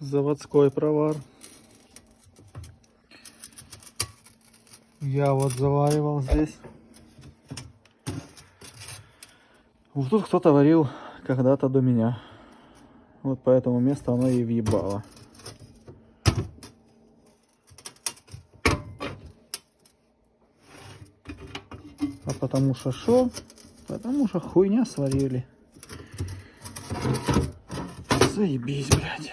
Заводской провар. Я вот заваривал здесь. Вот тут кто-то варил когда-то до меня. Вот поэтому место оно и въебало. А потому что шо? Потому что хуйня сварили. Заебись, блядь.